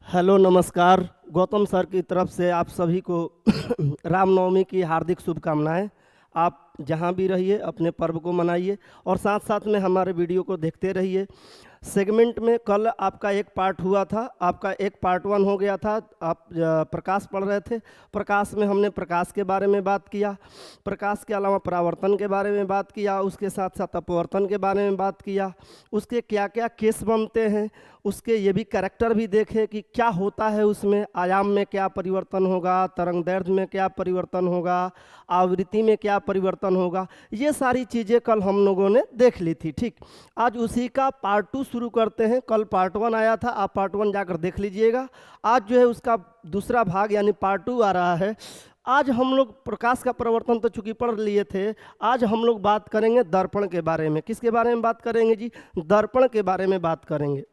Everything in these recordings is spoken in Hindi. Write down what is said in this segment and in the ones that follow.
हेलो नमस्कार। गौतम सर की तरफ से आप सभी को रामनवमी की हार्दिक शुभकामनाएं। आप जहां भी रहिए अपने पर्व को मनाइए और साथ साथ में हमारे वीडियो को देखते रहिए। सेगमेंट में कल आपका एक पार्ट हुआ था, आपका एक पार्ट 1 हो गया था। आप प्रकाश पढ़ रहे थे। प्रकाश में हमने प्रकाश के बारे में बात किया, प्रकाश के अलावा परावर्तन के बारे में बात किया, उसके साथ साथ अपवर्तन के बारे में बात किया, उसके क्या क्या केस बनते हैं, उसके ये भी कैरेक्टर भी देखे कि क्या होता है, उसमें आयाम में क्या परिवर्तन होगा, तरंग दैर्ध्य में क्या परिवर्तन होगा, आवृत्ति में क्या परिवर्तन होगा। ये सारी चीज़ें कल हम लोगों ने देख ली थी। ठीक, आज उसी का पार्ट 2 शुरू करते हैं। कल पार्ट 1 आया था, आप पार्ट 1 जाकर देख लीजिएगा। आज जो है उसका दूसरा भाग यानी पार्ट 2 आ रहा है। आज हम लोग प्रकाश का परिवर्तन तो चूंकि पढ़ लिए थे, आज हम लोग बात करेंगे दर्पण के बारे में। किसके बारे में बात करेंगे जी? दर्पण के बारे में बात करेंगे।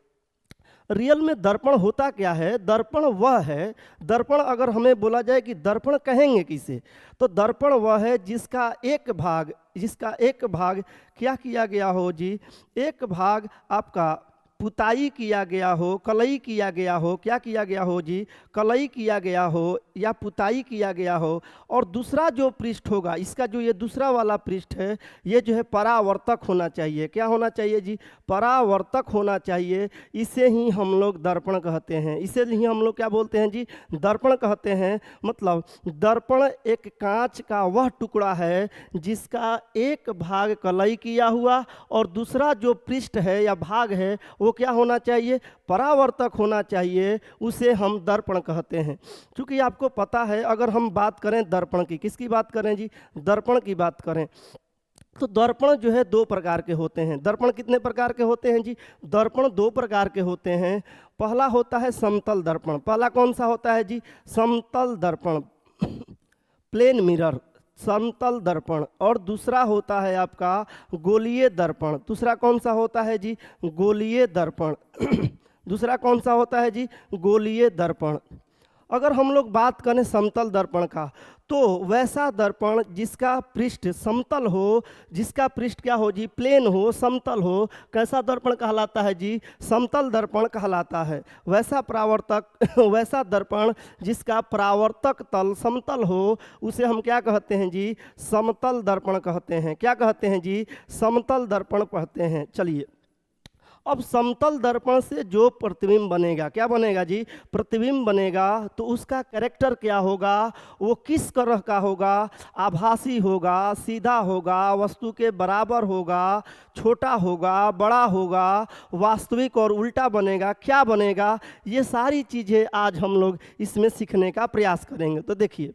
रियल में दर्पण होता क्या है? दर्पण वह है, दर्पण अगर हमें बोला जाए कि दर्पण कहेंगे किसे, तो दर्पण वह है जिसका एक भाग क्या किया गया हो जी? एक भाग आपका पुताई किया गया हो, कलई किया गया हो। क्या किया गया हो जी? कलई किया गया हो या पुताई किया गया हो। और दूसरा जो पृष्ठ होगा, इसका जो ये दूसरा वाला पृष्ठ है, ये जो है परावर्तक होना चाहिए। क्या होना चाहिए जी? परावर्तक होना चाहिए। इसे ही हम लोग दर्पण कहते हैं। इसे ही हम लोग क्या बोलते हैं जी? दर्पण कहते हैं। मतलब दर्पण एक कांच का वह टुकड़ा है जिसका एक भाग कलई किया हुआ और दूसरा जो पृष्ठ है या भाग है वो क्या होना चाहिए? परावर्तक होना चाहिए। उसे हम दर्पण कहते हैं। क्योंकि आपको पता है, अगर हम बात करें दर्पण की, किसकी बात करें जी? दर्पण की बात करें तो दर्पण जो है 2 प्रकार के होते हैं। दर्पण कितने प्रकार के होते हैं जी? दर्पण 2 प्रकार के होते हैं। पहला होता है समतल दर्पण। पहला कौन सा होता है जी? समतल दर्पण, प्लेन मिरर, समतल दर्पण। और दूसरा होता है आपका गोलीय दर्पण। दूसरा कौन सा होता है जी? गोलीय दर्पण। दूसरा कौन सा होता है जी? गोलीय दर्पण। अगर हम लोग बात करें समतल दर्पण का, तो वैसा दर्पण जिसका पृष्ठ समतल हो, जिसका पृष्ठ क्या हो जी? प्लेन हो, समतल हो, कैसा दर्पण कहलाता है जी? समतल दर्पण कहलाता है। वैसा परावर्तक वैसा दर्पण जिसका परावर्तक तल समतल हो, उसे हम क्या कहते हैं जी? समतल दर्पण कहते हैं। क्या कहते हैं जी? समतल दर्पण कहते हैं। चलिए, अब समतल दर्पण से जो प्रतिबिंब बनेगा, क्या बनेगा जी? प्रतिबिंब बनेगा। तो उसका कैरेक्टर क्या होगा? वो किस तरह का होगा? आभासी होगा, सीधा होगा, वस्तु के बराबर होगा, छोटा होगा, बड़ा होगा, वास्तविक और उल्टा बनेगा, क्या बनेगा? ये सारी चीज़ें आज हम लोग इसमें सीखने का प्रयास करेंगे। तो देखिए,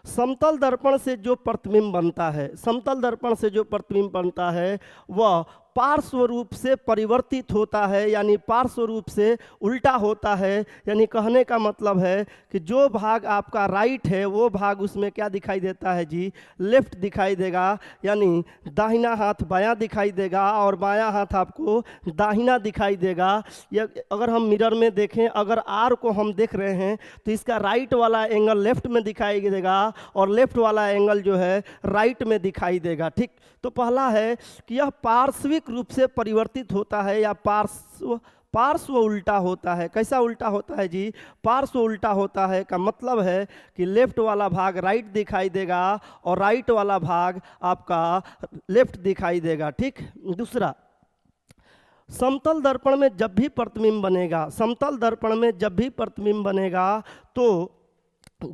समतल दर्पण से जो प्रतिबिंब बनता है, समतल दर्पण से जो प्रतिबिंब बनता है वह पार्श्व रूप से परिवर्तित होता है, यानी पार्श्व रूप से उल्टा होता है। यानी कहने का मतलब है कि जो भाग आपका राइट है वो भाग उसमें क्या दिखाई देता है जी? लेफ्ट दिखाई देगा। यानी दाहिना हाथ बायां दिखाई देगा और बायां हाथ आपको दाहिना दिखाई देगा। या अगर हम मिरर में देखें, अगर आर को हम देख रहे हैं तो इसका राइट वाला एंगल लेफ्ट में दिखाई देगा और लेफ्ट वाला एंगल जो है राइट में दिखाई देगा। ठीक, तो पहला है कि यह पार्श्विक रूप से परिवर्तित होता है या पार्श्व उल्टा होता है। कैसा उल्टा होता है जी? पार्श्व उल्टा होता है का मतलब है कि लेफ्ट वाला भाग राइट दिखाई देगा और राइट वाला भाग आपका लेफ्ट दिखाई देगा। ठीक, दूसरा, समतल दर्पण में जब भी प्रतिबिंब बनेगा, समतल दर्पण में जब भी प्रतिबिंब बनेगा तो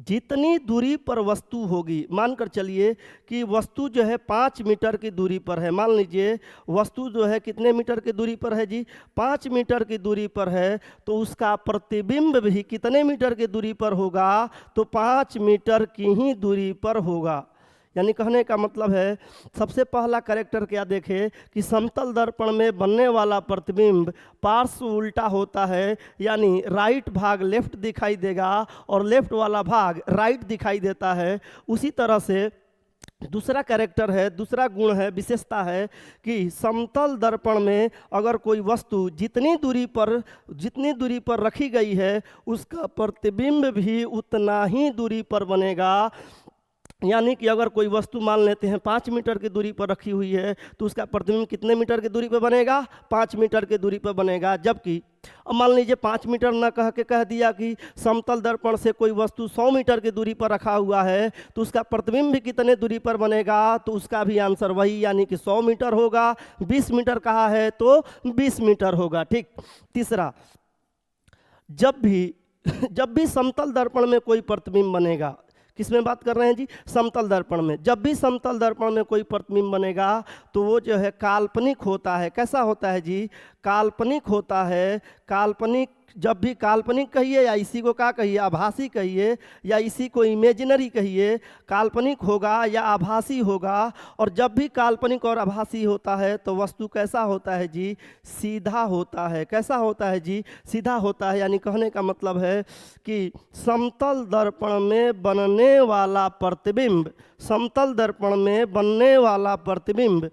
जितनी दूरी पर वस्तु होगी, मानकर चलिए कि वस्तु जो है 5 मीटर की दूरी पर है। मान लीजिए वस्तु जो है कितने मीटर की दूरी पर है जी? 5 मीटर की दूरी पर है। तो उसका प्रतिबिंब भी कितने मीटर की दूरी पर होगा? तो 5 मीटर की ही दूरी पर होगा। यानी कहने का मतलब है, सबसे पहला कैरेक्टर क्या देखे कि समतल दर्पण में बनने वाला प्रतिबिंब पार्श्व उल्टा होता है। यानी राइट भाग लेफ्ट दिखाई देगा और लेफ्ट वाला भाग राइट दिखाई देता है। उसी तरह से दूसरा कैरेक्टर है, दूसरा गुण है, विशेषता है कि समतल दर्पण में अगर कोई वस्तु जितनी दूरी पर रखी गई है उसका प्रतिबिंब भी उतना ही दूरी पर बनेगा। यानी कि अगर कोई वस्तु मान लेते हैं 5 मीटर की दूरी पर रखी हुई है तो उसका प्रतिबिंब कितने मीटर की दूरी पर बनेगा? 5 मीटर की दूरी पर बनेगा। जबकि अब मान लीजिए 5 मीटर ना कह के कह दिया कि समतल दर्पण से कोई वस्तु 100 मीटर की दूरी पर रखा हुआ है तो उसका प्रतिबिंब भी कितने दूरी पर बनेगा? तो उसका भी आंसर वही, यानी कि 100 मीटर होगा। 20 मीटर कहा है तो 20 मीटर होगा। ठीक। तीसरा, जब भी समतल दर्पण में कोई प्रतिबिंब बनेगा, किस में बात कर रहे हैं जी? समतल दर्पण में। जब भी समतल दर्पण में कोई प्रतिबिंब बनेगा तो वो जो है काल्पनिक होता है। कैसा होता है जी? काल्पनिक होता है। काल्पनिक, जब भी काल्पनिक कहिए या इसी को क्या कहिए, आभासी कहिए या इसी को इमेजिनरी कहिए, काल्पनिक होगा या आभासी होगा। और जब भी काल्पनिक और आभासी होता है तो वस्तु कैसा होता है जी? सीधा होता है। कैसा होता है जी? सीधा होता है। यानी कहने का मतलब है कि समतल दर्पण में बनने वाला प्रतिबिंब, समतल दर्पण में बनने वाला प्रतिबिंब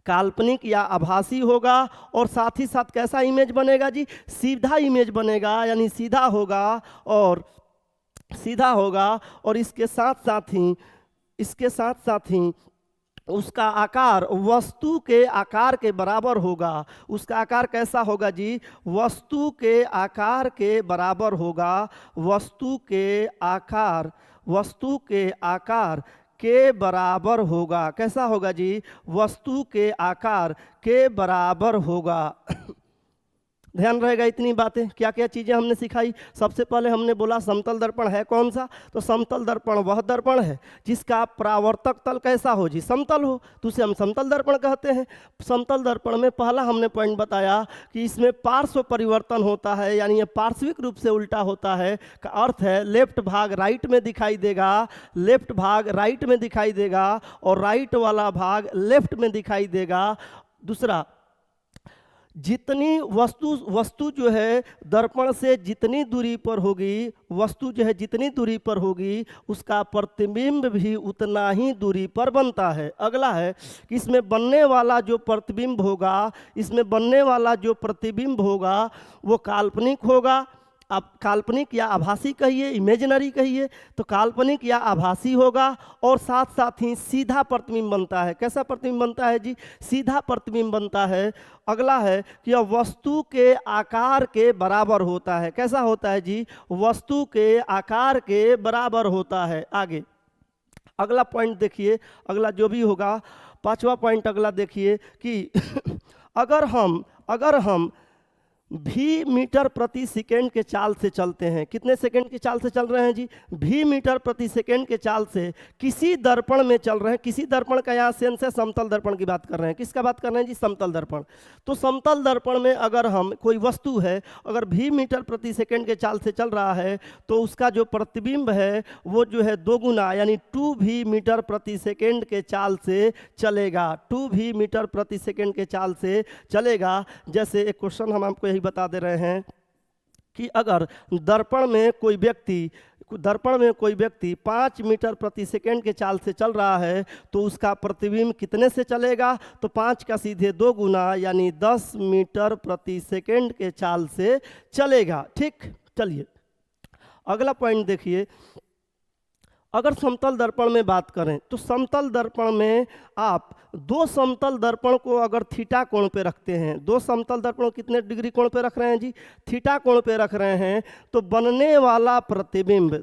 काल्पनिक या आभासी होगा। और साथ ही साथ कैसा इमेज बनेगा जी? सीधा इमेज बनेगा, यानी सीधा होगा और इसके साथ साथ ही उसका आकार वस्तु के आकार के बराबर होगा। उसका आकार कैसा होगा जी? वस्तु के आकार के बराबर होगा। वस्तु के आकार के बराबर होगा। कैसा होगा जी? वस्तु के आकार के बराबर होगा। ध्यान रहेगा इतनी बातें। क्या क्या चीज़ें हमने सिखाई? सबसे पहले हमने बोला समतल दर्पण है कौन सा? तो समतल दर्पण वह दर्पण है जिसका परावर्तक तल कैसा हो जी? समतल हो, तो उसे हम समतल दर्पण कहते हैं। समतल दर्पण में पहला हमने पॉइंट बताया कि इसमें पार्श्व परिवर्तन होता है, यानी ये पार्श्विक रूप से उल्टा होता है। का अर्थ है लेफ्ट भाग राइट में दिखाई देगा, लेफ्ट भाग राइट में दिखाई देगा और राइट वाला भाग लेफ्ट में दिखाई देगा। दूसरा, जितनी वस्तु जो है दर्पण से जितनी दूरी पर होगी, वस्तु जो है जितनी दूरी पर होगी उसका प्रतिबिंब भी उतना ही दूरी पर बनता है। अगला है कि इसमें बनने वाला जो प्रतिबिंब होगा वो काल्पनिक होगा। आप काल्पनिक या आभासी कहिए, इमेजिनरी कहिए, तो काल्पनिक या आभासी होगा। और साथ साथ ही सीधा प्रतिबिंब बनता है। कैसा प्रतिबिंब बनता है जी? सीधा प्रतिबिंब बनता है। अगला है कि यह वस्तु के आकार के बराबर होता है। कैसा होता है जी? वस्तु के आकार के बराबर होता है। आगे अगला पॉइंट देखिए, अगला जो भी होगा, पांचवा पॉइंट अगला देखिए कि अगर हम भी मीटर प्रति सेकेंड के चाल से चलते हैं। कितने सेकेंड की चाल से चल रहे हैं जी? भी मीटर प्रति सेकेंड के चाल से किसी दर्पण में चल रहे हैं। किसी दर्पण का यहाँ सेंस है समतल दर्पण की बात कर रहे हैं। किसका बात कर रहे हैं जी? समतल दर्पण। तो समतल दर्पण में अगर हम कोई वस्तु है अगर भी मीटर प्रति सेकेंड के चाल से चल रहा है तो उसका जो प्रतिबिंब है वो जो है 2 गुना यानी 2 भी मीटर प्रति सेकेंड के चाल से चलेगा। 2 भी मीटर प्रति सेकेंड के चाल से चलेगा। जैसे एक क्वेश्चन हम आपको यही बता दे रहे हैं कि अगर दर्पण में कोई व्यक्ति 5 मीटर प्रति सेकेंड के चाल से चल रहा है तो उसका प्रतिबिंब कितने से चलेगा? तो 5 का सीधे 2 गुना यानी 10 मीटर प्रति सेकेंड के चाल से चलेगा। ठीक, चलिए अगला पॉइंट देखिए। अगर समतल दर्पण में बात करें तो समतल दर्पण में आप 2 समतल दर्पण को अगर थीटा कोण पे रखते हैं, 2 समतल दर्पण कितने डिग्री कोण पे रख रहे हैं जी? थीटा कोण पे रख रहे हैं। तो बनने वाला प्रतिबिंब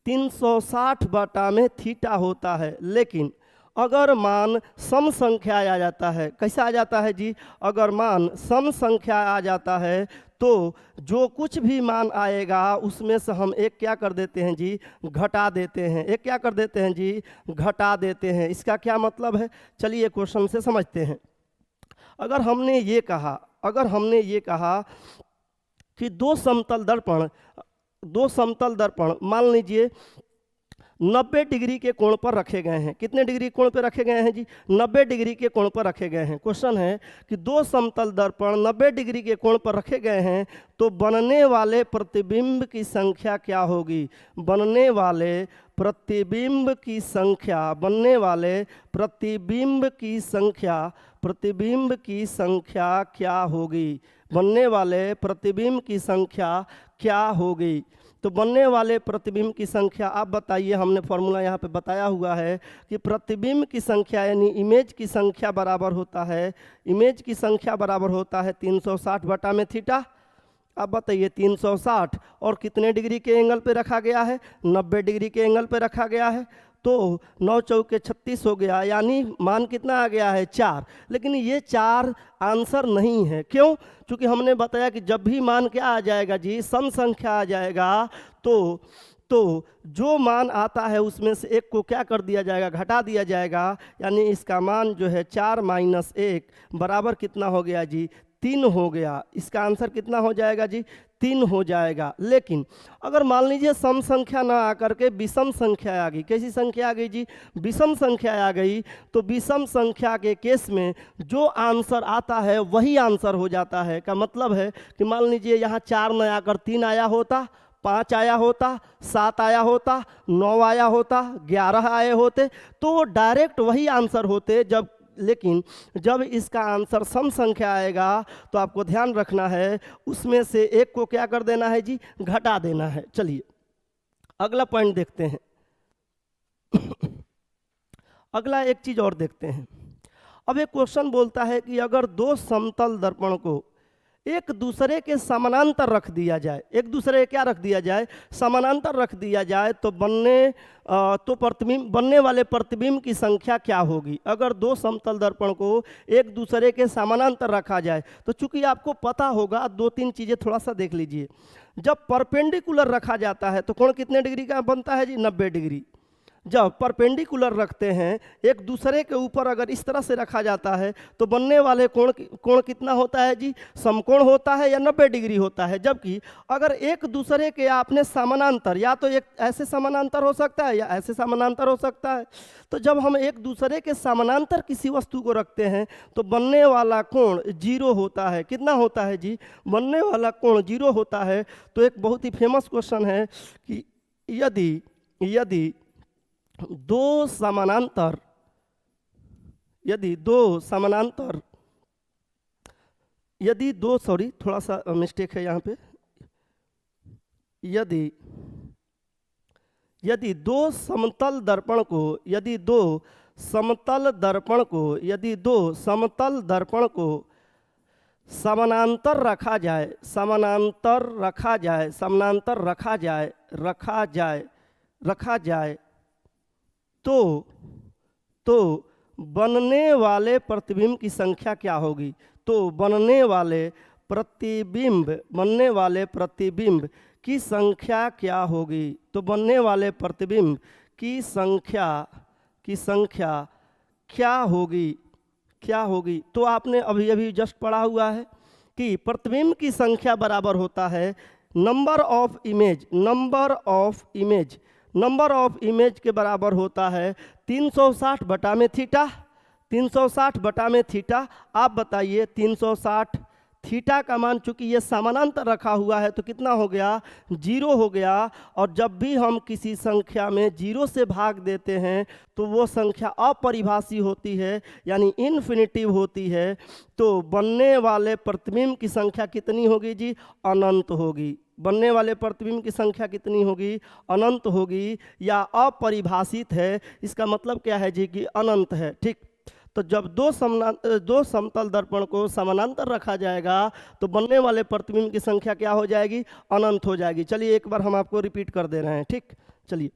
360 बटा में थीटा होता है। लेकिन अगर मान सम संख्या आ जाता है, कैसा आ जाता है जी? अगर मान सम संख्या आ जाता है तो जो कुछ भी मान आएगा उसमें से हम एक क्या कर देते हैं जी? घटा देते हैं। एक क्या कर देते हैं जी? घटा देते हैं। इसका क्या मतलब है? चलिए क्वेश्चन से समझते हैं। अगर हमने ये कहा कि 2 समतल दर्पण मान लीजिए 90 डिग्री के कोण पर रखे गए हैं। कितने डिग्री कोण पर रखे गए हैं जी? 90 डिग्री के कोण पर रखे गए हैं। क्वेश्चन है कि 2 समतल दर्पण 90 डिग्री के कोण पर रखे गए हैं तो बनने वाले प्रतिबिंब की संख्या क्या होगी? बनने वाले प्रतिबिंब की संख्या क्या होगी? बनने वाले प्रतिबिंब की संख्या क्या होगी। तो बनने वाले प्रतिबिंब की संख्या आप बताइए। हमने फॉर्मूला यहाँ पे बताया हुआ है कि प्रतिबिंब की संख्या यानी इमेज की संख्या बराबर होता है, इमेज की संख्या बराबर होता है 360 बटा में थीटा। अब बताइए 360 और कितने डिग्री के एंगल पे रखा गया है, 90 डिग्री के एंगल पे रखा गया है। तो 9 चौके 36 हो गया, यानी मान कितना आ गया है 4। लेकिन ये 4 आंसर नहीं है, क्यों? क्योंकि हमने बताया कि जब भी मान क्या आ जाएगा जी, सम संख्या आ जाएगा तो जो मान आता है उसमें से एक को क्या कर दिया जाएगा, घटा दिया जाएगा। यानी इसका मान जो है 4 - 1 बराबर कितना हो गया जी, 3 हो गया। इसका आंसर कितना हो जाएगा जी, 3 हो जाएगा। लेकिन अगर मान लीजिए सम संख्या ना आकर के विषम संख्या आ गई, कैसी संख्या आ गई जी, विषम संख्या आ गई, तो विषम संख्या के केस में जो आंसर आता है वही आंसर हो जाता है। का मतलब है कि मान लीजिए यहाँ 4 न आकर 3 आया होता, 5 आया होता, 7 आया होता, 9 आया होता, 11 आए होते, तो डायरेक्ट वही आंसर होते। लेकिन जब इसका आंसर सम संख्या आएगा तो आपको ध्यान रखना है उसमें से एक को क्या कर देना है जी, घटा देना है। चलिए अगला पॉइंट देखते हैं। अगला एक चीज और देखते हैं। अब एक क्वेश्चन बोलता है कि अगर दो समतल दर्पण को एक दूसरे के समानांतर रख दिया जाए, एक दूसरे क्या रख दिया जाए, समानांतर रख दिया जाए, तो बनने वाले प्रतिबिंब की संख्या क्या होगी। अगर दो समतल दर्पण को एक दूसरे के समानांतर रखा जाए, तो चूंकि आपको पता होगा 2-3 चीज़ें थोड़ा सा देख लीजिए। जब परपेंडिकुलर रखा जाता है तो कोण कितने डिग्री का बनता है जी, 90 डिग्री। जब परपेंडिकुलर रखते हैं एक दूसरे के ऊपर, अगर इस तरह से रखा जाता है तो बनने वाले कोण कितना होता है जी, समकोण होता है या 90 डिग्री होता है। जबकि अगर एक दूसरे के आपने समानांतर, या तो एक ऐसे समानांतर हो सकता है या ऐसे समानांतर हो सकता है, तो जब हम एक दूसरे के समानांतर किसी वस्तु को रखते हैं तो बनने वाला कोण 0 होता है। कितना होता है जी, बनने वाला कोण 0 होता है। तो एक बहुत ही फेमस क्वेश्चन है कि यदि दो समानांतर सॉरी थोड़ा सा मिस्टेक है यहाँ पे, यदि दो समतल दर्पण को समानांतर रखा जाए तो बनने वाले प्रतिबिंब की संख्या क्या होगी। तो बनने वाले प्रतिबिंब की संख्या क्या होगी। तो बनने वाले प्रतिबिंब की संख्या क्या होगी। तो आपने अभी जस्ट पढ़ा हुआ है कि प्रतिबिंब की संख्या बराबर होता है नंबर ऑफ इमेज के बराबर होता है 360 बटा में थीटा। 360 बटा में थीटा। आप बताइए 360 थीटा का मान, चूंकि ये समानांतर रखा हुआ है तो कितना हो गया, 0 हो गया। और जब भी हम किसी संख्या में 0 से भाग देते हैं तो वो संख्या अपरिभाषी होती है, यानी इन्फिनिटिव होती है। तो बनने वाले प्रतिबिंब की संख्या कितनी होगी जी, अनंत होगी। बनने वाले प्रतिबिंब की संख्या कितनी होगी, अनंत होगी, या अपरिभाषित है। इसका मतलब क्या है जी, कि अनंत है। ठीक, तो जब दो समतल दर्पण को समानांतर रखा जाएगा तो बनने वाले प्रतिबिंब की संख्या क्या हो जाएगी, अनंत हो जाएगी। चलिए एक बार हम आपको रिपीट कर दे रहे हैं। ठीक, चलिए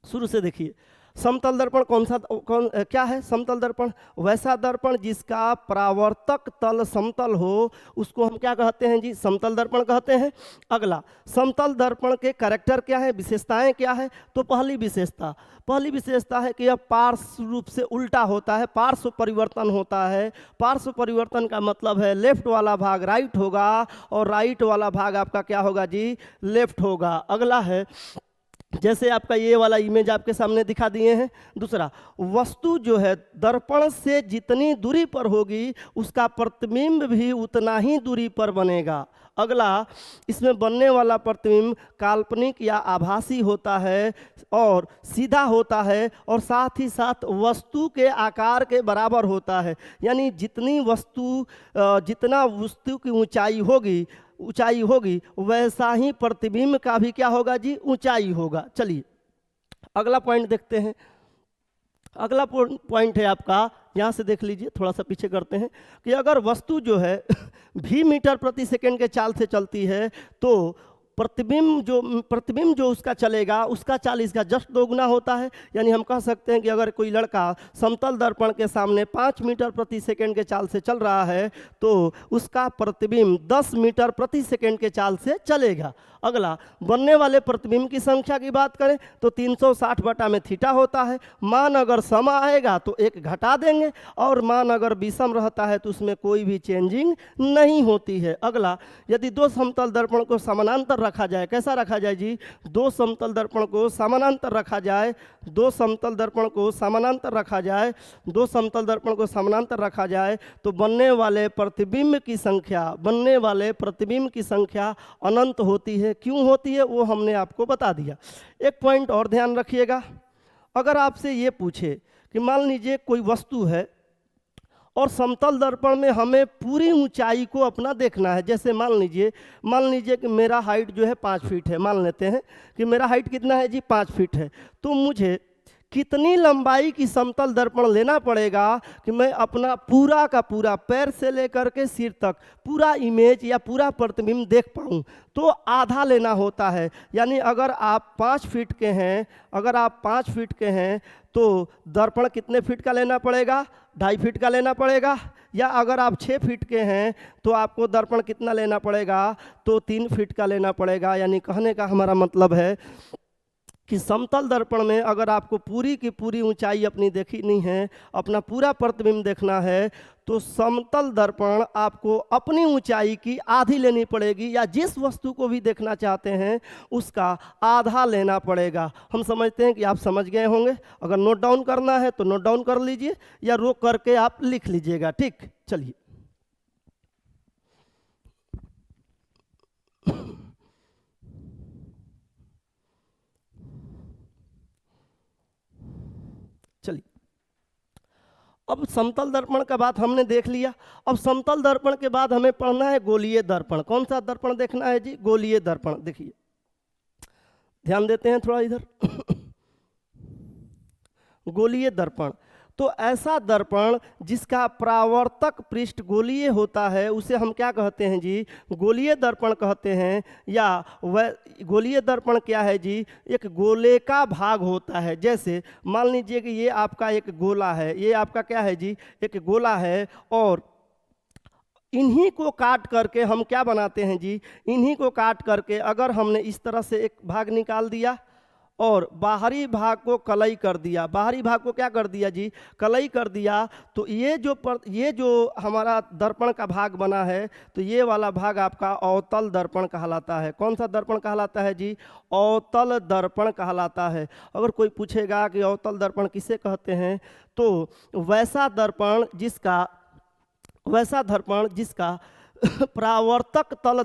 शुरू से देखिए। समतल दर्पण क्या है। समतल दर्पण वैसा दर्पण जिसका परावर्तक तल समतल हो, उसको हम क्या कहते हैं जी, समतल दर्पण कहते हैं। अगला, समतल दर्पण के कैरेक्टर क्या है, विशेषताएं क्या है। तो पहली विशेषता है कि यह पार्श्व रूप से उल्टा होता है, पार्श्व परिवर्तन होता है। पार्श्व परिवर्तन का मतलब है लेफ्ट वाला भाग राइट होगा और राइट वाला भाग आपका क्या होगा जी, लेफ्ट होगा। अगला है, जैसे आपका ये वाला इमेज आपके सामने दिखा दिए हैं। दूसरा, वस्तु जो है दर्पण से जितनी दूरी पर होगी उसका प्रतिबिंब भी उतना ही दूरी पर बनेगा। अगला, इसमें बनने वाला प्रतिबिंब काल्पनिक या आभासी होता है और सीधा होता है और साथ ही साथ वस्तु के आकार के बराबर होता है। यानी जितना वस्तु की ऊंचाई होगी वैसा ही प्रतिबिंब का भी क्या होगा जी, ऊंचाई होगा। चलिए अगला पॉइंट देखते हैं। अगला पॉइंट है आपका, यहाँ से देख लीजिए, थोड़ा सा पीछे करते हैं, कि अगर वस्तु जो है v मीटर प्रति सेकंड के चाल से चलती है तो प्रतिबिंब जो उसका चलेगा उसका चाल इसका जस्ट दोगुना होता है। यानी हम कह सकते हैं कि अगर कोई लड़का समतल दर्पण के सामने 5 मीटर प्रति सेकंड के चाल से चल रहा है तो उसका प्रतिबिंब 10 मीटर प्रति सेकंड के चाल से चलेगा। अगला, बनने वाले प्रतिबिंब की संख्या की बात करें तो 360 बटा में थीटा होता है। मान अगर सम आएगा तो 1 घटा देंगे और मान अगर विषम रहता है तो उसमें कोई भी चेंजिंग नहीं होती है। अगला, यदि दो समतल दर्पण को समानांतर रखा जाए, कैसा रखा जाए जी, दो समतल दर्पण को समानांतर रखा जाए, दो समतल दर्पण को समानांतर रखा जाए, दो समतल दर्पण को समानांतर रखा जाए तो बनने वाले प्रतिबिंब की संख्या अनंत होती है। क्यों होती है वो हमने आपको बता दिया। एक पॉइंट और ध्यान रखिएगा, अगर आपसे ये पूछे कि मान लीजिए कोई वस्तु है और समतल दर्पण में हमें पूरी ऊंचाई को अपना देखना है। जैसे मान लीजिए कि मेरा हाइट जो है 5 फीट है, मान लेते हैं कि मेरा हाइट कितना है जी, 5 फीट है, तो मुझे कितनी लंबाई की समतल दर्पण लेना पड़ेगा कि मैं अपना पूरा का पूरा पैर से लेकर के सिर तक पूरा इमेज या पूरा प्रतिबिंब देख पाऊँ। तो आधा लेना होता है। यानी अगर आप 5 फीट के हैं तो दर्पण कितने फीट का लेना पड़ेगा, 2.5 फीट का लेना पड़ेगा। या अगर आप 6 फीट के हैं तो आपको दर्पण कितना लेना पड़ेगा, तो 3 फीट का लेना पड़ेगा। यानी कहने का हमारा मतलब है कि समतल दर्पण में अगर आपको पूरी की पूरी ऊंचाई अपनी देखनी है, अपना पूरा प्रतिबिंब देखना है, तो समतल दर्पण आपको अपनी ऊंचाई की आधी लेनी पड़ेगी, या जिस वस्तु को भी देखना चाहते हैं उसका आधा लेना पड़ेगा। हम समझते हैं कि आप समझ गए होंगे। अगर नोट डाउन करना है तो नोट डाउन कर लीजिए या रोक करके आप लिख लीजिएगा। ठीक, चलिए अब समतल दर्पण का बात हमने देख लिया। अब समतल दर्पण के बाद हमें पढ़ना है गोलीय दर्पण। कौन सा दर्पण देखना है जी, गोलीय दर्पण। देखिए ध्यान देते हैं थोड़ा इधर। गोलीय दर्पण, तो ऐसा दर्पण जिसका परावर्तक पृष्ठ गोलीय होता है उसे हम क्या कहते हैं जी, गोलीय दर्पण कहते हैं। या वह गोलीय दर्पण क्या है जी, एक गोले का भाग होता है। जैसे मान लीजिए कि ये आपका एक गोला है, ये आपका क्या है जी, एक गोला है, और इन्हीं को काट करके हम क्या बनाते हैं जी, इन्हीं को काट करके अगर हमने इस तरह से एक भाग निकाल दिया और बाहरी भाग को कलई कर दिया, बाहरी भाग को क्या कर दिया जी, कलई कर दिया, तो ये जो हमारा दर्पण का भाग बना है तो ये वाला भाग आपका अवतल दर्पण कहलाता है। कौन सा दर्पण कहलाता है जी, अवतल दर्पण कहलाता है। अगर कोई पूछेगा कि अवतल दर्पण किसे कहते हैं, तो वैसा दर्पण जिसका परावर्तक तल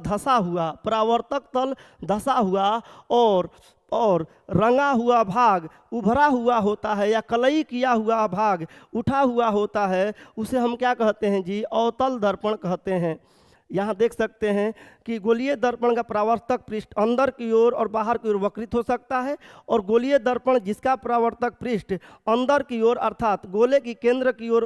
धसा हुआ और रंगा हुआ भाग उभरा हुआ होता है, या कलई किया हुआ भाग उठा हुआ होता है, उसे हम क्या कहते हैं जी, अवतल दर्पण कहते हैं। यहाँ देख सकते हैं कि गोलीय दर्पण का परावर्तक पृष्ठ अंदर की ओर और बाहर की ओर वक्रित हो सकता है, और गोलीय दर्पण जिसका परावर्तक पृष्ठ अंदर की ओर अर्थात गोले की केंद्र की ओर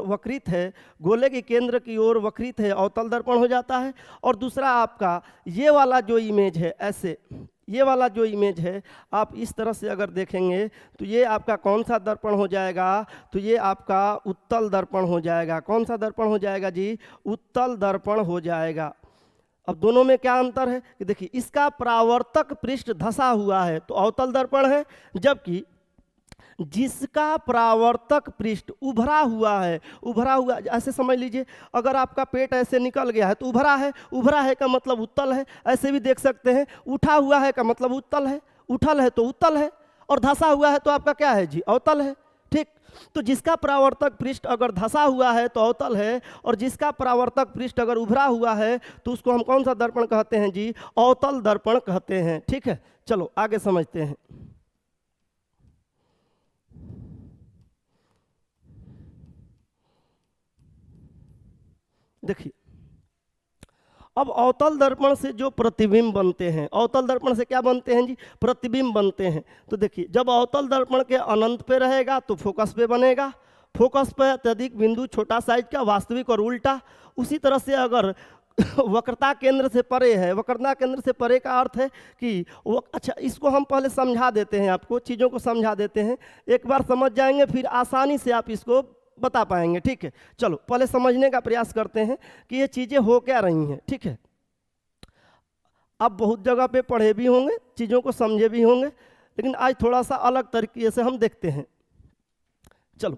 वक्रित है, अवतल दर्पण हो जाता है। और दूसरा आपका ये वाला जो इमेज है, ऐसे ये वाला जो इमेज है आप इस तरह से अगर देखेंगे तो ये आपका कौन सा दर्पण हो जाएगा, तो ये आपका उत्तल दर्पण हो जाएगा। कौन सा दर्पण हो जाएगा जी, उत्तल दर्पण हो जाएगा। अब दोनों में क्या अंतर है कि देखिए, इसका परावर्तक पृष्ठ धसा हुआ है तो अवतल दर्पण है, जबकि जिसका परावर्तक पृष्ठ उभरा हुआ, ऐसे समझ लीजिए, अगर आपका पेट ऐसे निकल गया है तो उभरा है का मतलब उत्तल है। ऐसे भी देख सकते हैं, उठा हुआ है का मतलब उत्तल है, उठल है तो उत्तल है, और धसा हुआ है तो आपका क्या है जी, अवतल है। ठीक। तो जिसका परावर्तक पृष्ठ अगर धंसा हुआ है तो अवतल है, और जिसका परावर्तक पृष्ठ अगर उभरा हुआ है तो उसको हम कौन सा दर्पण कहते हैं जी? अवतल दर्पण कहते हैं। ठीक है, चलो आगे समझते हैं। देखिए, अब अवतल दर्पण से जो प्रतिबिंब बनते हैं, अवतल दर्पण से क्या बनते हैं जी? प्रतिबिंब बनते हैं। तो देखिए, जब अवतल दर्पण के अनंत पे रहेगा तो फोकस पे बनेगा, फोकस पे अत्यधिक बिंदु छोटा साइज का, वास्तविक और उल्टा। उसी तरह से अगर वक्रता केंद्र से परे है, वक्रता केंद्र से परे का अर्थ है कि वो, अच्छा इसको हम पहले समझा देते हैं, आपको चीज़ों को समझा देते हैं, एक बार समझ जाएंगे फिर आसानी से आप इसको बता पाएंगे। ठीक है, चलो पहले समझने का प्रयास करते हैं कि ये चीज़ें हो क्या रही हैं। ठीक है, आप बहुत जगह पे पढ़े भी होंगे, चीज़ों को समझे भी होंगे, लेकिन आज थोड़ा सा अलग तरीके से हम देखते हैं। चलो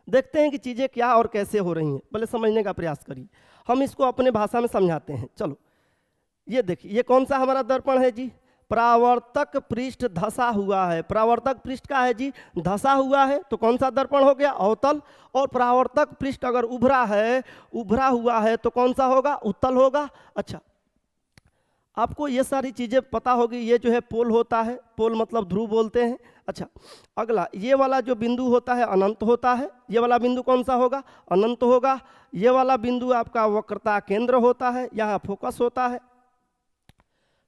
देखते हैं कि चीज़ें क्या और कैसे हो रही हैं, पहले समझने का प्रयास करिए, हम इसको अपने भाषा में समझाते हैं। चलो ये देखिए, ये कौन सा हमारा दर्पण है जी? परावर्तक पृष्ठ धंसा हुआ है। परावर्तक पृष्ठ का है जी? धंसा हुआ है, तो कौन सा दर्पण हो गया? अवतल। और परावर्तक पृष्ठ अगर उभरा है, उभरा हुआ है, तो कौन सा होगा? उत्तल होगा। अच्छा, आपको ये सारी चीज़ें पता होगी। ये जो है पोल होता है, पोल मतलब ध्रुव बोलते हैं। अच्छा, अगला ये वाला जो बिंदु होता है अनंत होता है। ये वाला बिंदु कौन सा होगा? अनंत होगा। ये वाला बिंदु आपका वक्रता केंद्र होता है, यहाँ फोकस होता है।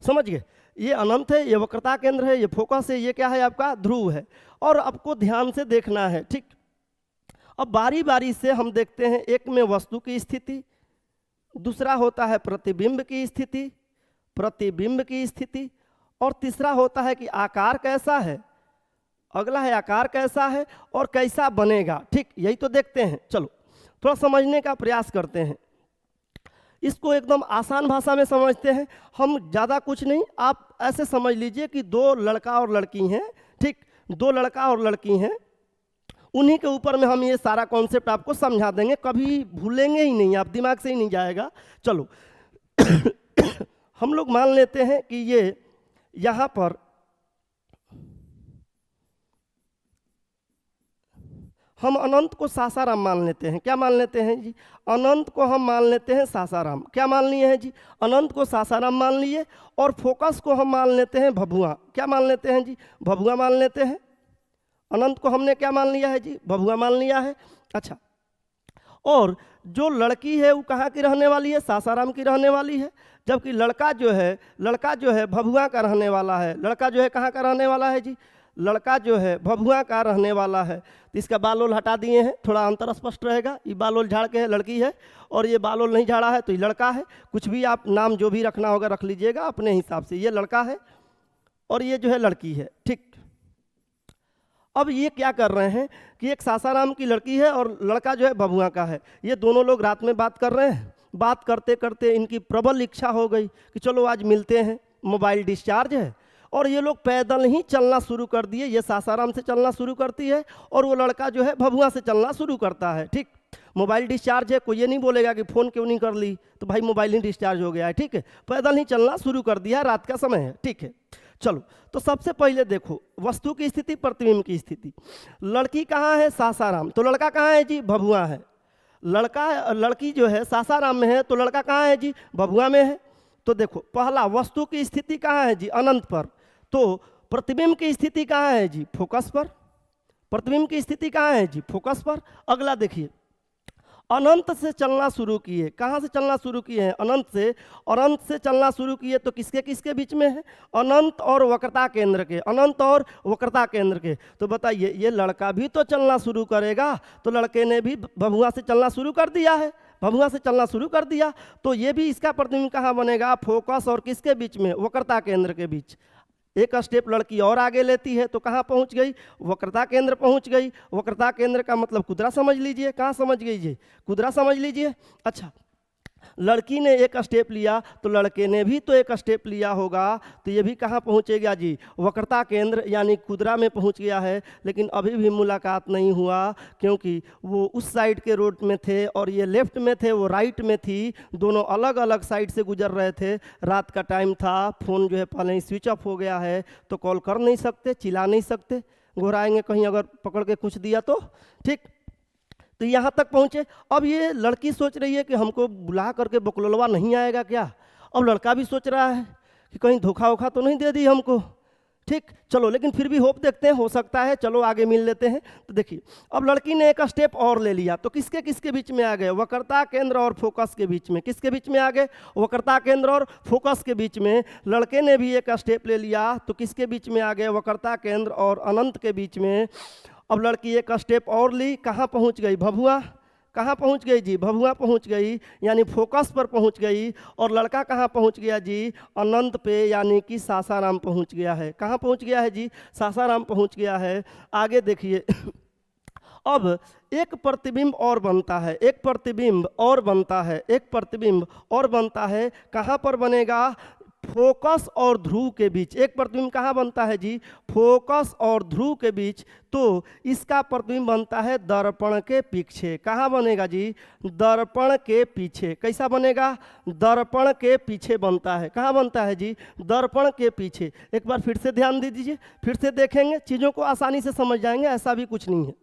समझ गए? ये अनंत है, ये वक्रता केंद्र है, ये फोकस है, ये क्या है आपका? ध्रुव है। और आपको ध्यान से देखना है। ठीक, अब बारी बारी से हम देखते हैं। एक में वस्तु की स्थिति, दूसरा होता है प्रतिबिंब की स्थिति, प्रतिबिंब की स्थिति, और तीसरा होता है कि आकार कैसा है, अगला है आकार कैसा है और कैसा बनेगा। ठीक, यही तो देखते हैं। चलो थोड़ा समझने का प्रयास करते हैं, इसको एकदम आसान भाषा में समझते हैं हम, ज़्यादा कुछ नहीं। आप ऐसे समझ लीजिए कि दो लड़का और लड़की हैं। ठीक, दो लड़का और लड़की हैं, उन्हीं के ऊपर में हम ये सारा कॉन्सेप्ट आपको समझा देंगे, कभी भूलेंगे ही नहीं, आप दिमाग से ही नहीं जाएगा। चलो हम लोग मान लेते हैं कि ये यहाँ पर हम अनंत को सासाराम मान लेते हैं। क्या मान लेते हैं जी? अनंत को हम मान लेते हैं सासाराम। क्या मान लिए हैं जी? अनंत को सासाराम मान लिए। और फोकस को हम मान लेते हैं भभुआ। क्या मान लेते हैं जी? भभुआ मान लेते हैं। अनंत को हमने क्या मान लिया है जी? भभुआ मान लिया है। अच्छा, और जो लड़की है वो कहाँ की रहने वाली है? सासाराम की रहने वाली है। जबकि लड़का जो है भभुआ का रहने वाला है। लड़का जो है कहाँ का रहने वाला है जी? लड़का जो है भभुआ का रहने वाला है। तो इसका बालोल हटा दिए हैं, थोड़ा अंतर स्पष्ट रहेगा। ये बालोल झाड़ के है लड़की है, और ये बालोल नहीं झाड़ा है तो ये लड़का है। कुछ भी आप नाम जो भी रखना होगा रख लीजिएगा अपने हिसाब से। ये लड़का है और ये जो है लड़की है। ठीक, अब ये क्या कर रहे हैं कि एक सासाराम की लड़की है और लड़का जो है भभुआ का है। ये दोनों लोग रात में बात कर रहे हैं। बात करते करते इनकी प्रबल इच्छा हो गई कि चलो आज मिलते हैं। मोबाइल डिस्चार्ज है और ये लोग पैदल ही चलना शुरू कर दिए। ये सासाराम से चलना शुरू करती है और वो लड़का जो है भभुआ से चलना शुरू करता है। ठीक, मोबाइल डिस्चार्ज है, कोई ये नहीं बोलेगा कि फ़ोन क्यों नहीं कर ली, तो भाई मोबाइल ही डिस्चार्ज हो गया है। ठीक है, पैदल ही चलना शुरू कर दिया, रात का समय है। ठीक है, चलो तो सबसे पहले देखो वस्तु की स्थिति, प्रतिबिंब की स्थिति। लड़की कहाँ है? सासाराम। तो लड़का कहाँ है जी? भभुआ है। लड़की जो है सासाराम में है, तो लड़का कहाँ है जी? भभुआ में है। तो देखो पहला वस्तु की स्थिति कहाँ है जी? अनंत पर। तो प्रतिबिंब की स्थिति कहाँ है जी? फोकस पर। प्रतिबिंब की स्थिति कहाँ है जी? फोकस पर। अगला देखिए, अनंत से चलना शुरू किए। कहाँ से चलना शुरू किए हैं? अनंत से। और अनंत से चलना शुरू किए तो किसके किसके बीच में है? अनंत और वक्रता केंद्र के। अनंत और वक्रता केंद्र के। तो बताइए, ये लड़का भी तो चलना शुरू करेगा, तो लड़के ने भी भभुआ से चलना शुरू कर दिया है। भभुआ से चलना शुरू कर दिया तो ये भी इसका प्रतिबिंब कहाँ बनेगा? फोकस और किसके बीच में? वक्रता केंद्र के बीच। एक स्टेप लड़की और आगे लेती है तो कहाँ पहुँच गई? वक्रता केंद्र पहुँच गई। वक्रता केंद्र का मतलब कुदरा समझ लीजिए। कहाँ समझ गई? कुदरा समझ लीजिए। अच्छा, लड़की ने एक स्टेप लिया तो लड़के ने भी तो एक स्टेप लिया होगा, तो ये भी कहाँ पहुँचेगा जी? वक्रता केंद्र यानी कुदरा में पहुँच गया है। लेकिन अभी भी मुलाकात नहीं हुआ, क्योंकि वो उस साइड के रोड में थे और ये लेफ्ट में थे, वो राइट में थी। दोनों अलग अलग साइड से गुजर रहे थे। रात का टाइम था, फ़ोन जो है पहले ही स्विच ऑफ हो गया है, तो कॉल कर नहीं सकते, चिल्ला नहीं सकते। घुराएंगे, कहीं अगर पकड़ के कुछ दिया तो ठीक। तो यहाँ तक पहुँचे। अब ये लड़की सोच रही है कि हमको बुला करके बकलोलवा नहीं आएगा क्या। अब लड़का भी सोच रहा है कि कहीं धोखा वोखा तो नहीं दे दी हमको, ठीक। चलो लेकिन फिर भी होप देखते हैं, हो सकता है, चलो आगे मिल लेते हैं। तो देखिए अब लड़की ने एक स्टेप और ले लिया, तो किसके किसके बीच में आ गए, वक्रता केंद्र और फोकस के बीच में। किसके बीच में आ गए, वक्रता केंद्र और फोकस के बीच में। लड़के ने भी एक स्टेप ले लिया, तो किसके बीच में आ गए, वक्रता केंद्र और अनंत के बीच में। अब लड़की एक स्टेप और ली, कहाँ पहुँच गई, भभुआ। कहाँ पहुँच गई जी, भभुआ पहुँच गई, यानी फोकस पर पहुँच गई। और लड़का कहाँ पहुँच गया जी, अनंत पे, यानी कि सासाराम पहुँच गया है। कहाँ पहुँच गया है जी, सासाराम पहुँच गया है। आगे देखिए अब एक प्रतिबिंब और बनता है, एक प्रतिबिंब और बनता है, एक प्रतिबिंब और बनता है। कहाँ पर बनेगा, फोकस और ध्रुव के बीच। एक प्रतिबिंब कहाँ बनता है जी, फोकस और ध्रुव के बीच। तो इसका प्रतिबिंब बनता है दर्पण के पीछे। कहाँ बनेगा जी, दर्पण के पीछे। कैसा बनेगा, दर्पण के पीछे बनता है। कहाँ बनता है जी, दर्पण के पीछे। एक बार फिर से ध्यान दे दीजिए, फिर से देखेंगे, चीज़ों को आसानी से समझ जाएंगे, ऐसा भी कुछ नहीं है।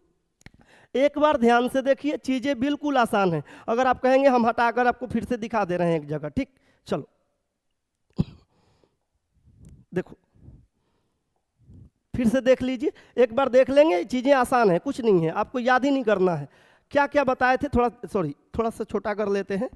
एक बार ध्यान से देखिए, चीज़ें बिल्कुल आसान है। अगर आप कहेंगे हम हटाकर आपको फिर से दिखा दे रहे हैं एक जगह, ठीक। चलो देखो, फिर से देख लीजिए, एक बार देख लेंगे, चीज़ें आसान है, कुछ नहीं है, आपको याद ही नहीं करना है। क्या क्या बताए थे, थोड़ा सा छोटा कर लेते हैं।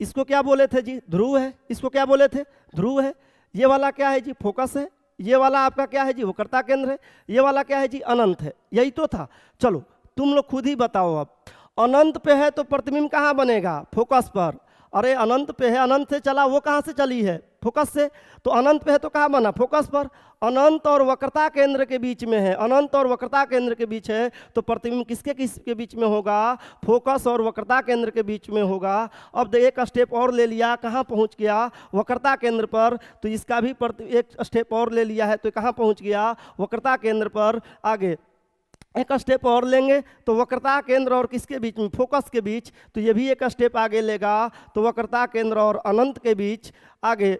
इसको क्या बोले थे जी, ध्रुव है। इसको क्या बोले थे, ध्रुव है। ये वाला क्या है जी, फोकस है। ये वाला आपका क्या है जी, वक्रता केंद्र है। ये वाला क्या है जी, अनंत है। यही तो था। चलो तुम लोग खुद ही बताओ। अब अनंत पे है तो प्रतिबिंब कहाँ बनेगा, फोकस पर। अरे अनंत पे है, अनंत से चला, वो कहाँ से चली है, फोकस से। तो अनंत पे है तो कहाँ बना, फोकस पर। अनंत और वक्रता केंद्र के बीच में है, अनंत और वक्रता केंद्र के बीच है, तो प्रतिबिंब किसके किसके बीच में होगा, फोकस और वक्रता केंद्र के बीच में होगा। अब एक स्टेप और ले लिया, कहाँ पहुँच गया, वक्रता केंद्र पर। तो इसका भी एक स्टेप और ले लिया है, तो कहाँ पहुँच गया, वक्रता केंद्र पर। आगे एक स्टेप और लेंगे तो वक्रता केंद्र और किसके बीच में, फोकस के बीच। तो ये भी एक स्टेप आगे लेगा, तो वक्रता केंद्र और अनंत के बीच। आगे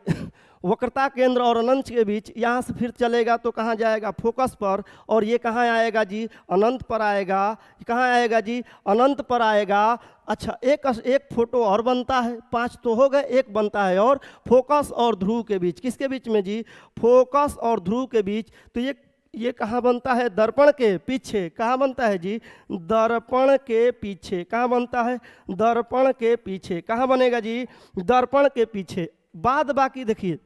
वक्रता केंद्र और अनंत के बीच, यहाँ से फिर चलेगा तो कहाँ जाएगा, फोकस पर। और ये कहाँ आएगा जी, अनंत पर आएगा। कहाँ आएगा जी, अनंत पर आएगा। अच्छा एक फोटो और बनता है, 5 तो हो गए, एक बनता है और, फोकस और ध्रुव के बीच। किसके बीच में जी, फोकस और ध्रुव के बीच। तो ये कहाँ बनता है, दर्पण के पीछे। कहाँ बनता है जी, दर्पण के पीछे। कहाँ बनता है, दर्पण के पीछे। कहाँ बनेगा जी, दर्पण के पीछे। बाद बाकी देखिए,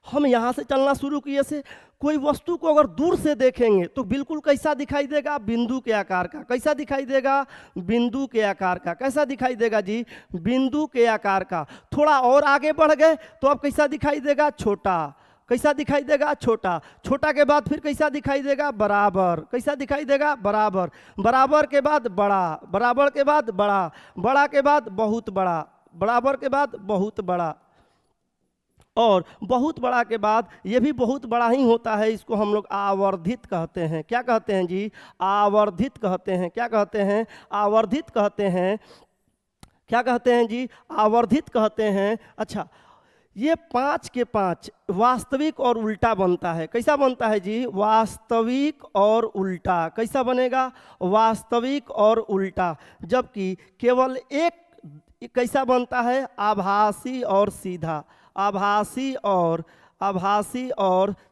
हम यहाँ से चलना शुरू किए से, कोई वस्तु को अगर दूर से देखेंगे तो बिल्कुल कैसा दिखाई देगा, बिंदु के आकार का। कैसा दिखाई देगा, बिंदु के आकार का। कैसा दिखाई देगा जी, बिंदु के आकार का। थोड़ा और आगे बढ़ गए तो अब कैसा दिखाई देगा, छोटा। कैसा दिखाई देगा, छोटा। छोटा के बाद फिर कैसा दिखाई देगा, बराबर। कैसा दिखाई देगा, बराबर। बराबर के बाद बड़ा, बराबर के बाद बड़ा, बड़ा के बाद बहुत बड़ा, बराबर के बाद बहुत बड़ा, और बहुत बड़ा के बाद ये भी बहुत बड़ा ही होता है। इसको हम लोग आवर्धित कहते हैं। क्या कहते हैं जी, आवर्धित कहते हैं। क्या कहते हैं, आवर्धित कहते हैं। क्या कहते हैं जी, आवर्धित कहते हैं। अच्छा, ये 5 के 5 वास्तविक और उल्टा बनता है। कैसा बनता है जी, वास्तविक और उल्टा। कैसा बनेगा, वास्तविक और उल्टा। जबकि केवल एक कैसा बनता है, आभासी और सीधा। आभासी और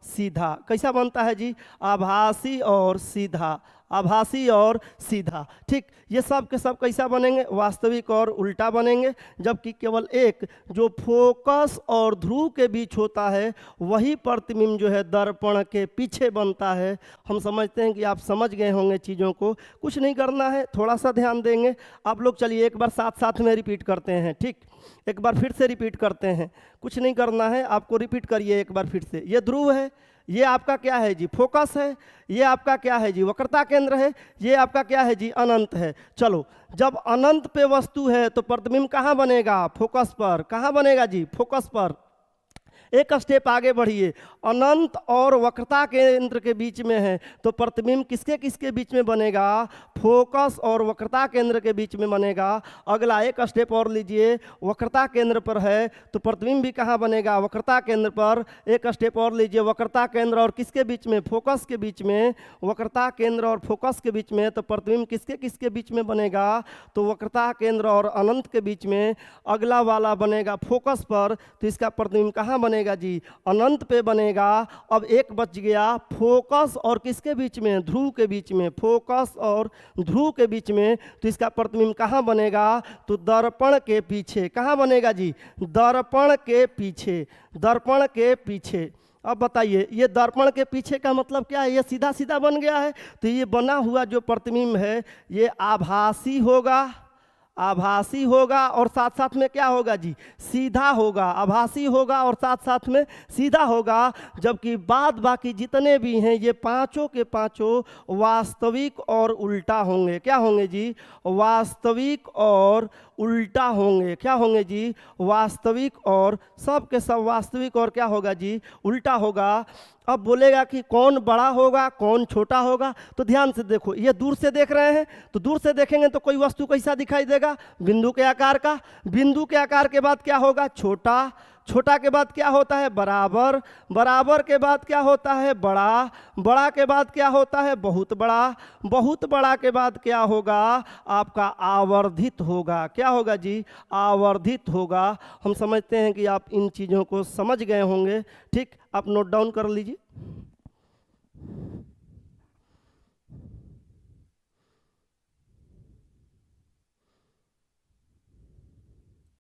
सीधा। कैसा बनता है जी, आभासी और सीधा, आभासी और सीधा। ठीक, ये सब के सब कैसा बनेंगे, वास्तविक और उल्टा बनेंगे। जबकि केवल एक जो फोकस और ध्रुव के बीच होता है, वही प्रतिबिंब जो है दर्पण के पीछे बनता है। हम समझते हैं कि आप समझ गए होंगे चीज़ों को, कुछ नहीं करना है, थोड़ा सा ध्यान देंगे आप लोग। चलिए एक बार साथ साथ में रिपीट करते हैं, ठीक। एक बार फिर से रिपीट करते हैं, कुछ नहीं करना है आपको, रिपीट करिए एक बार फिर से। ये ध्रुव है, ये आपका क्या है जी, फोकस है। ये आपका क्या है जी, वक्रता केंद्र है। ये आपका क्या है जी, अनंत है। चलो, जब अनंत पे वस्तु है तो प्रतिबिंब कहाँ बनेगा, फोकस पर। कहाँ बनेगा जी, फोकस पर। एक स्टेप आगे बढ़िए। अनंत और वक्रता केंद्र के बीच में है, तो प्रतिबिंब किसके किसके बीच में बनेगा? फोकस और वक्रता केंद्र के बीच में बनेगा। अगला एक स्टेप और लीजिए, वक्रता केंद्र पर है तो प्रतिबिंब भी कहाँ बनेगा? वक्रता केंद्र पर। एक स्टेप और लीजिए, वक्रता केंद्र और किसके बीच में? फोकस के बीच में। वक्रता केंद्र और फोकस के बीच में, तो प्रतिबिंब किसके किसके बीच में बनेगा? तो वक्रता केंद्र और अनंत के बीच में। अगला वाला बनेगा फोकस पर, तो इसका प्रतिबिंब कहाँ बनेगा जी? अनंत पे बनेगा। अब एक बच गया, फोकस और किसके बीच में? ध्रुव के बीच में। फोकस और ध्रुव के बीच में, तो इसका प्रतिबिंब कहाँ बनेगा? तो दर्पण के पीछे। कहाँ बनेगा जी? दर्पण के पीछे। दर्पण के पीछे। अब बताइए, ये दर्पण के पीछे का मतलब क्या है? ये सीधा सीधा बन गया है, तो ये बना हुआ जो प्रतिबिंब है ये आभासी होगा। आभासी होगा और साथ साथ में क्या होगा जी? सीधा होगा। आभासी होगा और साथ साथ में सीधा होगा। जबकि बाद बाकी जितने भी हैं ये पांचों के पांचों वास्तविक और उल्टा होंगे। क्या होंगे जी? वास्तविक और उल्टा होंगे। क्या होंगे जी? वास्तविक और सब के सब वास्तविक और क्या होगा जी? उल्टा होगा। अब बोलेगा कि कौन बड़ा होगा कौन छोटा होगा, तो ध्यान से देखो, ये दूर से देख रहे हैं तो दूर से देखेंगे तो कोई वस्तु कैसा दिखाई देगा? बिंदु के आकार का। बिंदु के आकार के बाद क्या होगा? छोटा। छोटा के बाद क्या होता है? बराबर। बराबर के बाद क्या होता है? बड़ा। बड़ा के बाद क्या होता है? बहुत बड़ा। बहुत बड़ा के बाद क्या होगा? आपका आवर्धित होगा। क्या होगा जी? आवर्धित होगा। हम समझते हैं कि आप इन चीज़ों को समझ गए होंगे। ठीक, आप नोट डाउन कर लीजिए।